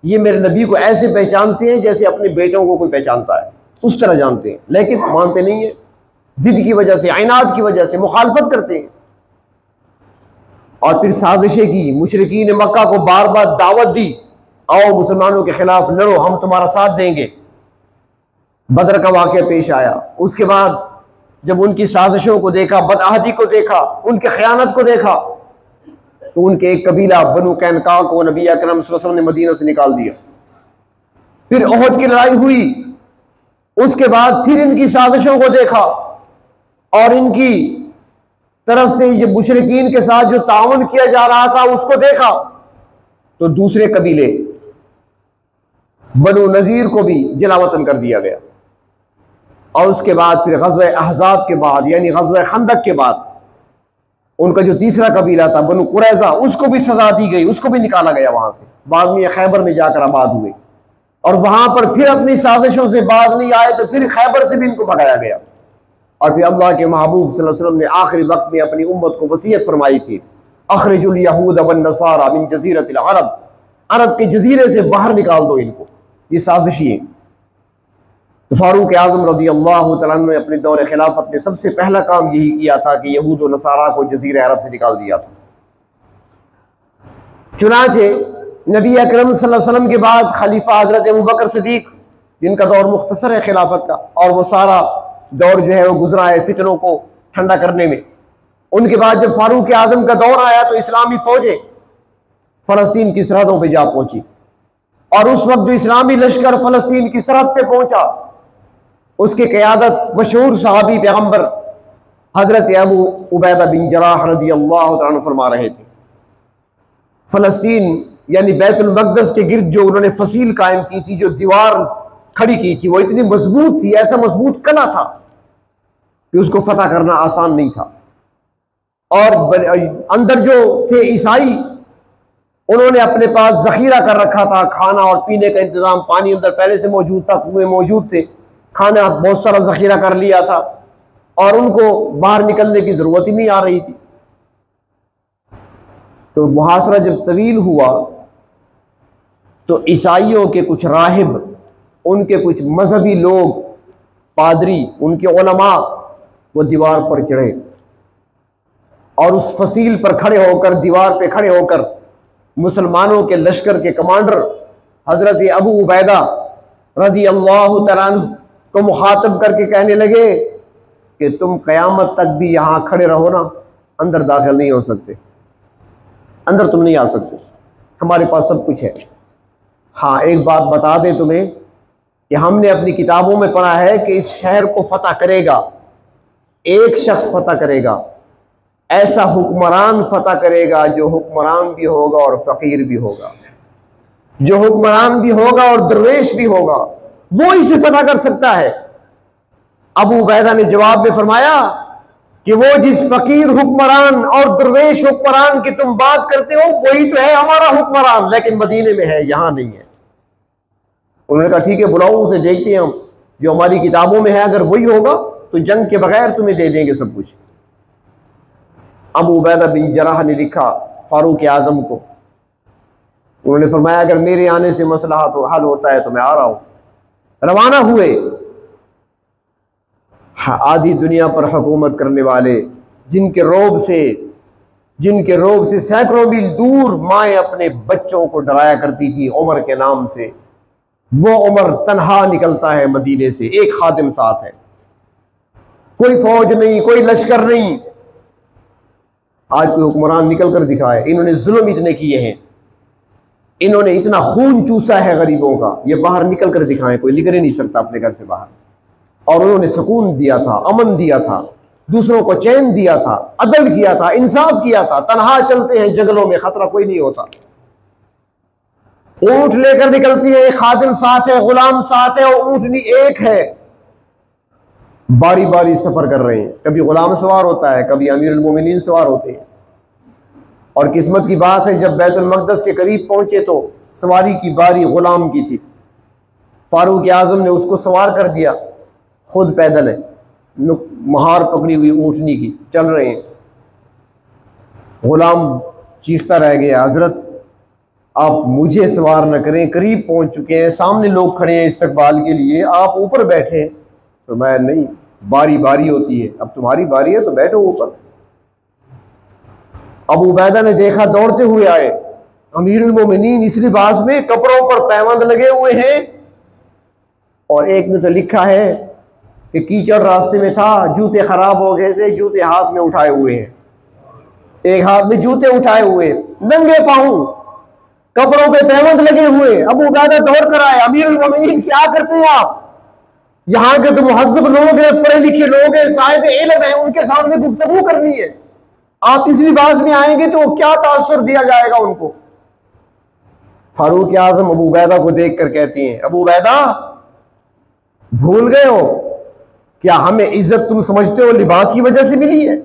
ये मेरे नबी को ऐसे पहचानते हैं जैसे अपने बेटों को कोई पहचानता है, उस तरह जानते हैं, लेकिन मानते नहीं है। जिद की वजह से, आइनात की वजह से मुखालफत करते हैं। और फिर साजिशें की, मुशरिकीन मक्का को बार बार दावत दी, आओ मुसलमानों के खिलाफ लड़ो, हम तुम्हारा साथ देंगे। बदर का वाक़या पेश आया। उसके बाद जब उनकी साजिशों को देखा, बदअहदी को देखा, उनके खयानत को देखा, तो उनके एक कबीला बनु कैनका को नबी अकरम सल्लल्लाहु अलैहि वसल्लम ने मदीना से निकाल दिया। फिर ओहद की लड़ाई हुई, उसके बाद फिर इनकी साजिशों को देखा और इनकी तरफ से ये मुशरिकीन के साथ जो ताउन किया जा रहा था उसको देखा, तो दूसरे कबीले बनु नजीर को भी जलावतन कर दिया गया। और उसके बाद फिर ग़ज़वा अहज़ाब के बाद यानी ग़ज़वा खंदक के बाद उनका जो तीसरा कबीला था बनु कुरैज़ा, उसको भी सजा दी गई, उसको भी निकाला गया वहां से। बाद में खैबर में जाकर आबाद हुए और वहां पर फिर अपनी साजिशों से बाज नहीं आए तो फिर खैबर से भी इनको भगाया गया। और फिर अल्लाह के महबूब सल्लल्लाहु अलैहि वसल्लम ने आखिरी वक्त में अपनी उम्मत को वसीयत फरमाई थी, अखरिजुल यहूद वन नसारा मिन जज़ीरतिल अरब, अरब के जजीरे से बाहर निकाल दो इनको, ये साजिशी है। तो फारूक आज़म रज़ी अल्लाह तआला अन्हु ने अपने दौर खिलाफत में सबसे पहला काम यही किया था कि यहूद व नसारा को जजीरे अरब से निकाल दिया था। चुनाचे नबी अकरम सल्लल्लाहु अलैहि वसल्लम के बाद खलीफा हजरत अबू बकर सिद्दीक, जिनका दौर मुख्तसर है खिलाफत का, और वो सारा दौर जो है वो गुजरा है फितनों को ठंडा करने में। उनके बाद जब फारूक आज़म का दौर आया तो इस्लामी फौजें फलस्तीन की सरहदों पर जा पहुंची, और उस वक्त जो इस्लामी लश्कर फलस्तीन की सरहद पे पहुंचा उसकी क़यादत मशहूर सहाबी पैगंबर हजरत अबू उबैदा बिन जराह रज़ियल्लाहु तआला अन्हु फरमा रहे थे। फलस्तीन यानी बैतुल मक़दस के गिर्द जो उन्होंने फसील कायम की थी, जो दीवार खड़ी की थी, वो इतनी मजबूत थी, ऐसा मजबूत कला था कि उसको फतह करना आसान नहीं था। और अंदर जो थे ईसाई, उन्होंने अपने पास जखीरा कर रखा था, खाना और पीने का इंतजाम, पानी अंदर पहले से मौजूद था, कुएं मौजूद थे, खाना बहुत सारा जखीरा कर लिया था और उनको बाहर निकलने की जरूरत ही नहीं आ रही थी। तो मुहासरा जब तवील हुआ तो ईसाइयों के कुछ राहिब, उनके कुछ मजहबी लोग, पादरी, उनके उलमा, वो दीवार पर चढ़े और उस फसील पर खड़े होकर, दीवार पे खड़े होकर मुसलमानों के लश्कर के कमांडर हजरत अबू उबैदा रज़ी अल्लाह तआला अन्हु को मुखातब करके कहने लगे कि तुम क़यामत तक भी यहाँ खड़े रहो ना, अंदर दाखिल नहीं हो सकते, अंदर तुम नहीं आ सकते, हमारे पास सब कुछ है। हाँ, एक बात बता दें तुम्हें कि हमने अपनी किताबों में पढ़ा है कि इस शहर को फतह करेगा एक शख्स, फतह करेगा, ऐसा हुक्मरान फतह करेगा जो हुक्मरान भी होगा और फ़कीर भी होगा, जो हुक्मरान भी होगा और दरवेश भी होगा, वो इसे फतह कर सकता है। अबू उबैदा ने जवाब में फरमाया कि वो जिस फकीर हुक्मरान और दरवेश हुक्मरान की तुम बात करते हो वही तो है हमारा हुक्मरान, लेकिन मदीने में है, यहां नहीं है। उन्होंने कहा ठीक है, बुलाओ उसे, देखते हैं हम, जो हमारी किताबों में है अगर वही होगा तो जंग के बगैर तुम्हें दे देंगे सब कुछ। अबू उबैदा बिन जराह ने लिखा फारूक आज़म को, उन्होंने फरमाया अगर मेरे आने से मसला तो हल होता है तो मैं आ रहा हूं। रवाना हुए। आधी दुनिया पर हुकूमत करने वाले, जिनके रोब से सैकड़ों मील दूर माएँ अपने बच्चों को डराया करती थी उमर के नाम से, वो उमर तन्हा निकलता है मदीने से, एक खादिम साथ है, कोई फौज नहीं, कोई लश्कर नहीं। आज कोई हुक्मरान निकल कर दिखाए, इन्होंने जुल्म इतने किए हैं, इन्होंने इतना खून चूसा है गरीबों का, ये बाहर निकल कर दिखाएं, कोई निकल ही नहीं सकता अपने घर से बाहर। और उन्होंने सुकून दिया था, अमन दिया था, दूसरों को चैन दिया था, अदल किया था, इंसाफ किया था। तन्हा चलते हैं जंगलों में, खतरा कोई नहीं होता। ऊंट लेकर निकलती है, एक खादिम साथ है, गुलाम साथ है, और ऊंटनी एक है, बारी बारी सफर कर रहे हैं। कभी गुलाम सवार होता है, कभी अमीरुल मोमिनीन सवार होते हैं। और किस्मत की बात है जब बैतुल मक़दस के करीब पहुंचे तो सवारी की बारी गुलाम की थी। फारूक आज़म ने उसको सवार कर दिया, खुद पैदल है, महार पकड़ी हुई ऊँटनी की, चल रहे हैं। गुलाम चीखता रह गया, हजरत आप मुझे सवार न करें, करीब पहुंच चुके हैं, सामने लोग खड़े हैं इस्तकबाल के लिए, आप ऊपर बैठे। तो मैं नहीं, बारी बारी होती है, अब तुम्हारी बारी है तो बैठो ऊपर। अबू उबैदा ने देखा, दौड़ते हुए आए, अमीरुल मोमिनीन इस लिबास में, कपड़ों पर पैबंद लगे हुए हैं, और एक ने तो लिखा है कि कीचड़ रास्ते में था, जूते खराब हो गए थे, जूते हाथ में उठाए हुए हैं। एक हाथ में जूते उठाए हुए, नंगे पांव, कपड़ों पे पैबंद लगे हुए। अबू उबैदा दौड़ कर आए, अमीरुल मोमिनीन क्या करते हैं आप? यहाँ के तो मुहज्जब लोग हैं, पढ़े लिखे लोग हैं, साहिब इल्म है, उनके सामने गुफ्तगू करनी है, आप इस लिबास में आएंगे तो क्या तासुर दिया जाएगा उनको? फारूक आजम अबू उबैदा को देखकर कहती हैं, अबू उबैदा भूल गए हो क्या हमें इज्जत तुम समझते हो लिबास की वजह से मिली है?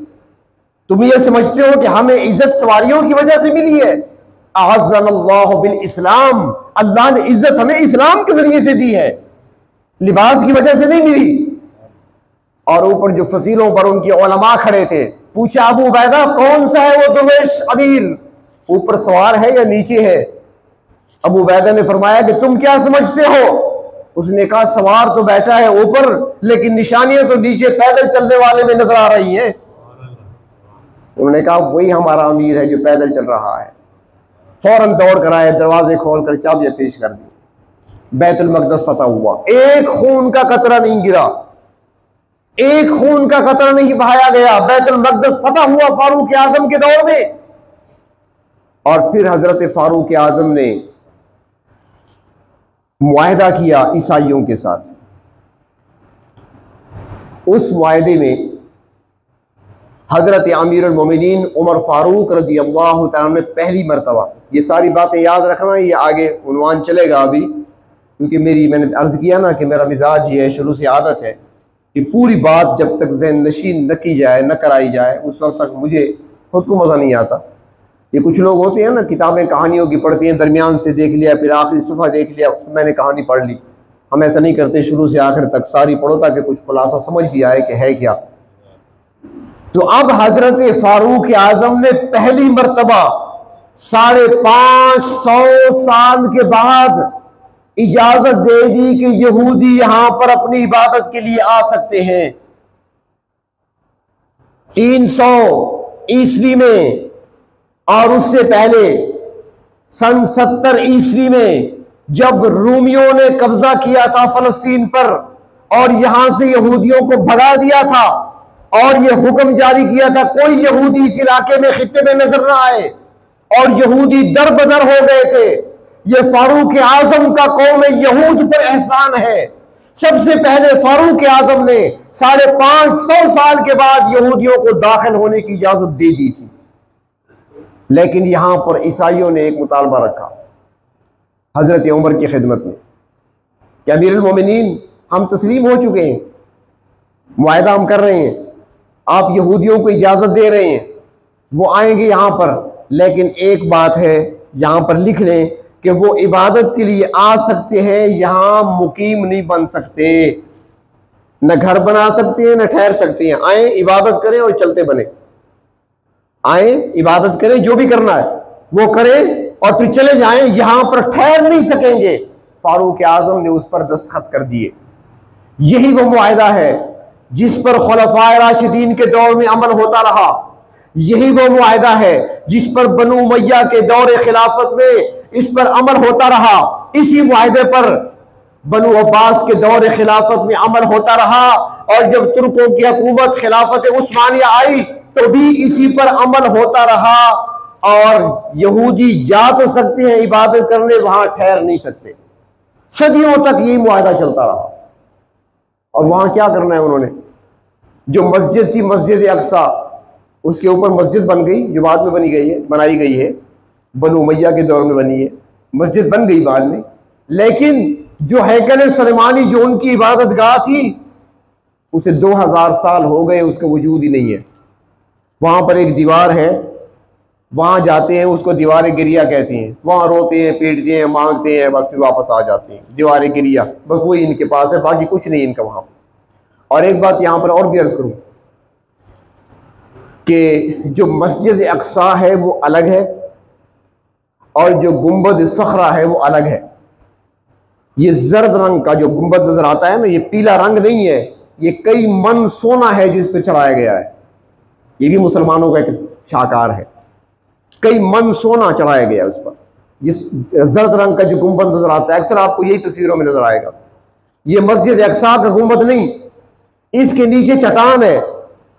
तुम ये समझते हो कि हमें इज्जत सवारियों की वजह से मिली है? अअज़्ज़नल्लाहु बिल इस्लाम, अल्लाह ने इज्जत हमें इस्लाम के जरिए से दी है, लिबास की वजह से नहीं मिली। और ऊपर जो फसीलों पर उनके उलमा खड़े थे, पूछा अबू उबैदा कौन सा है वो दुर्वेश अमीर, ऊपर सवार है या नीचे है? अबू उबैदा ने फरमाया कि तुम क्या समझते हो? उसने कहा सवार तो बैठा है ऊपर, लेकिन निशानियां तो नीचे पैदल चलने वाले में नजर आ रही हैं। उन्होंने कहा वही हमारा अमीर है जो पैदल चल रहा है। फौरन दौड़ कर आए, दरवाजे खोलकर चाबियां पेश कर दी, बैतुल मक़दस फतह हुआ। एक खून का कतरा नहीं गिरा, एक खून का कतरा नहीं बहाया गया। बैतुल मक़दस फतह हुआ फारूक आजम के दौर में। और फिर हजरत फारूक आजम ने मुआहदा किया ईसाइयों के साथ। उस मुआहदे में हजरत अमीरुल मोमिनीन उमर फारूक रज़ी अल्लाह तआला ने पहली मरतबा, ये सारी बातें याद रखना, ये आगे उन्वान चलेगा अभी, क्योंकि मैंने अर्ज किया ना कि मेरा मिजाज ये है, शुरू से आदत है कि पूरी बात जब तक ज़हन नशीन न की जाए, न कराई जाए, उस वक्त तक मुझे खुद को मज़ा नहीं आता। ये कुछ लोग होते हैं ना, किताबें कहानियों की पढ़ते हैं, दरमियान से देख लिया, फिर आखिरी सफ़ा देख लिया, मैंने कहानी पढ़ ली। हम ऐसा नहीं करते, शुरू से आखिर तक सारी पढ़ो ताकि कुछ खुलासा समझ भी आए कि है क्या। तो अब हजरत फारूक आजम ने पहली मरतबा 550 साल के बाद इजाजत दे दी कि यहूदी यहां पर अपनी इबादत के लिए आ सकते हैं। 300 ईस्वी में और उससे पहले सन 70 ईस्वी में जब रूमियों ने कब्जा किया था फलस्तीन पर और यहां से यहूदियों को भगा दिया था और यह हुक्म जारी किया था कोई यहूदी इस इलाके में खित्ते में नजर न आए, और यहूदी दर बदर हो गए थे। यह फारूक आजम का कौम यहूद पर एहसान है। सबसे पहले फारूक आजम ने 550 साल के बाद यहूदियों को दाखिल होने की इजाजत दे दी थी। लेकिन यहां पर ईसाइयों ने एक मुतालबा रखा हजरत उमर की खिदमत में कि अमीरुल मोमिनीन हम तस्लीम हो चुके हैं, मुआहदा हम कर रहे हैं, आप यहूदियों को इजाजत दे रहे हैं, वो आएंगे यहां पर, लेकिन एक बात है यहां पर लिख लें कि वो इबादत के लिए आ सकते हैं, यहां मुकीम नहीं बन सकते, न घर बना सकते हैं न ठहर सकते हैं। आए इबादत करें और चलते बने, आए इबादत करें, जो भी करना है वो करें और फिर चले जाएं, यहां पर ठहर नहीं सकेंगे। फारूक आजम ने उस पर दस्तखत कर दिए। यही वो मुआहदा है जिस पर खुलफाए राशिदीन के दौर में अमल होता रहा। यही वो मुआहदा है जिस पर बनु उमय्या के दौर खिलाफत में इस पर अमल होता रहा। इसी मुआहदे पर बनु अब्बास के दौर खिलाफत में अमल होता रहा, और जब तुर्कों की हुकूमत खिलाफत उस्मानिया आई तो भी इसी पर अमल होता रहा। और यहूदी जा तो सकते हैं इबादत करने, वहां ठहर नहीं सकते। सदियों तक यही मुआहदा चलता रहा। और वहां क्या करना है उन्होंने? जो मस्जिद थी मस्जिद अक्सा, उसके ऊपर मस्जिद बन गई जो बाद में बनाई गई है, बनु उमय्या के दौर में बनी है, मस्जिद बन गई बाद में। लेकिन जो हैकल सुलेमानी जो उनकी इबादत गाह थी, उसे 2000 साल हो गए, उसका वजूद ही नहीं है। वहां पर एक दीवार है, वहां जाते हैं, उसको दीवार गिरिया कहते हैं। वहां रोते हैं, पीटते हैं, मांगते हैं, बस फिर वापस आ जाते हैं। दीवार गिरिया बस वही इनके पास है, बाकी कुछ नहीं इनका वहां। और एक बात यहां पर और भी अर्ज करूं कि जो मस्जिद अक्सा है वो अलग है और जो गुंबद सखरा है वो अलग है। ये जर्द रंग का जो गुंबद नजर आता है ना, ये पीला रंग नहीं है, ये कई मन सोना है जिस पर चढ़ाया गया है। ये भी मुसलमानों का एक शाकार है, कई मन सोना चढ़ाया गया है उस पर। ये जर्द रंग का जो गुंबद नजर आता है, अक्सर आपको यही तस्वीरों में नजर आएगा। ये मस्जिद अक्सा का गुंबद नहीं, इसके नीचे चट्टान है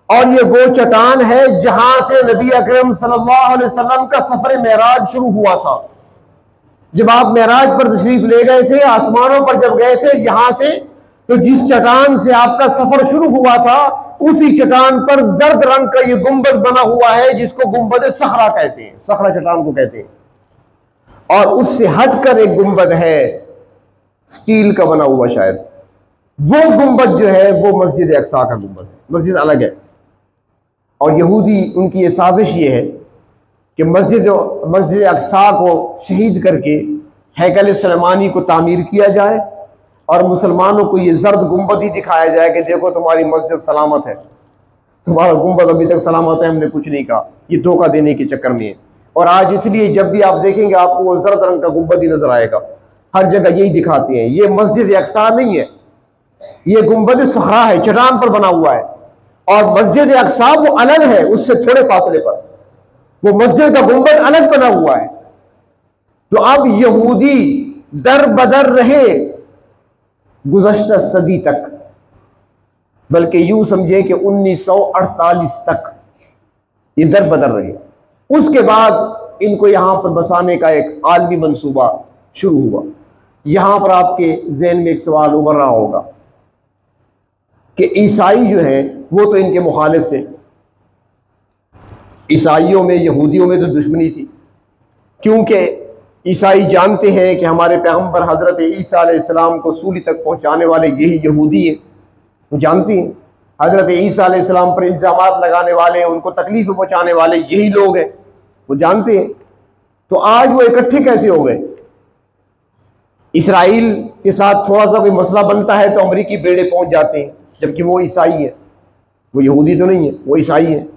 और ये वो चट्टान है जहां से नबी अकरम सल्लल्लाहु अलैहि वसल्लम का सफर मेराज शुरू हुआ था। जब आप मेराज पर तशरीफ ले गए थे, आसमानों पर जब गए थे यहां से, तो जिस चट्टान से आपका सफर शुरू हुआ था उसी चट्टान पर जर्द रंग का ये गुंबद बना हुआ है, जिसको गुंबद सखरा कहते हैं, सखरा चट्टान को कहते हैं। और उससे हटकर एक गुंबद है स्टील का बना हुआ, शायद वो गुंबद जो है वो मस्जिद अक्सा का गुंबद है, मस्जिद अलग है। और यहूदी उनकी ये साजिश ये है कि मस्जिद अक्सा को शहीद करके हैकल सुलेमानी को तामीर किया जाए और मुसलमानों को ये जर्द गुंबद ही दिखाया जाए कि देखो तुम्हारी मस्जिद सलामत है, तुम्हारा गुंबद अभी तक सलामत है, हमने कुछ नहीं कहा। ये धोखा देने के चक्कर में है। और आज इसलिए जब भी आप देखेंगे आपको वो जर्द रंग का गुंबद ही नजर आएगा, हर जगह यही दिखाते हैं। ये मस्जिद अक्सा नहीं है, ये गुंबद सखरा है, चट्टान पर बना हुआ है। और मस्जिद अक्सा वो अलग है, उससे थोड़े फासले पर वो मस्जिद का गुंबद अलग बना हुआ है। तो अब यहूदी दर बदर रहे गुज़श्ता सदी तक, बल्कि यूं समझे कि 1948 तक ये दर बदर रहे। उसके बाद इनको यहां पर बसाने का एक आलमी मंसूबा शुरू हुआ। यहां पर आपके ज़हन में एक सवाल उभर रहा होगा कि ईसाई जो है वो तो इनके मुखालिफ थे, ईसाइयों में यहूदियों में तो दुश्मनी थी, क्योंकि ईसाई जानते हैं कि हमारे पैगंबर हजरत ईसा अलैहिस्सलाम को सूली तक पहुंचाने वाले यही यहूदी हैं। वो जानते हैं हजरत ईसा अलैहिस्सलाम पर इल्जामात लगाने वाले, उनको तकलीफ पहुंचाने वाले यही लोग हैं, वो जानते हैं। तो आज वो इकट्ठे कैसे हो गए? इसराइल के साथ थोड़ा सा कोई मसला बनता है तो अमरीकी बेड़े पहुंच जाते हैं, जबकि वो ईसाई है, वो यहूदी तो नहीं है, वो ईसाई है।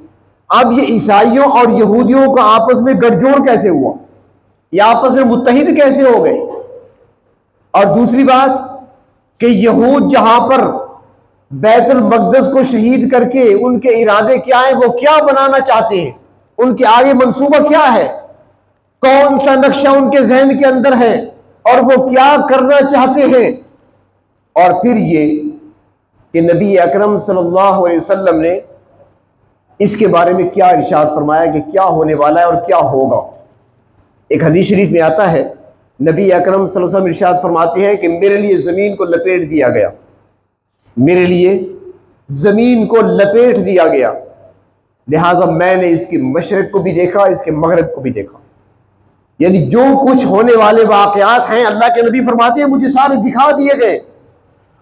अब ये ईसाइयों और यहूदियों का आपस में गठजोड़ कैसे हुआ? ये आपस में मुत्तहिद कैसे हो गए? और दूसरी बात कि यहूद जहां पर बैतुल मक़दस को शहीद करके उनके इरादे क्या हैं, वो क्या बनाना चाहते हैं, उनके आगे मंसूबा क्या है, कौन सा नक्शा उनके जहन के अंदर है और वो क्या करना चाहते हैं। और फिर ये कि नबी अकरम सल्लल्लाहु अलैहि वसल्लम ने इसके बारे में क्या इरशाद फरमाया कि क्या होने वाला है और क्या होगा। एक हदीस शरीफ में आता है, नबी अकरम सल्लल्लाहु अलैहि वसल्लम इरशाद फरमाते हैं कि मेरे लिए ज़मीन को लपेट दिया गया, मेरे लिए ज़मीन को लपेट दिया गया, लिहाजा मैंने इसके मशरिक़ को भी देखा, इसके मगरिब को भी देखा। यानी जो कुछ होने वाले वाक़यात हैं अल्लाह के नबी फरमाते हैं मुझे सारे दिखा दिए गए।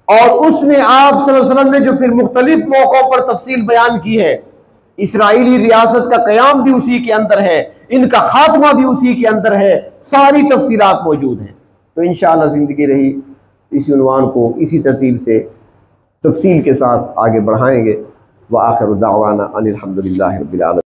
और उसमें आप सल्लल्लाहु अलैहि वसल्लम ने जो फिर मुख्तलिफ मौक़ों पर तफसील बयान की है, इसराइली रियासत का क़याम भी उसी के अंदर है, इनका खात्मा भी उसी के अंदर है, सारी तफसीलात मौजूद हैं। तो इंशाअल्लाह ज़िंदगी रही इसी उन्वान को इसी तरतीब से तफसील के साथ आगे बढ़ाएंगे। व आखिर दावाना अनिल हम्दुलिल्लाहि रब्बिल आलमीन।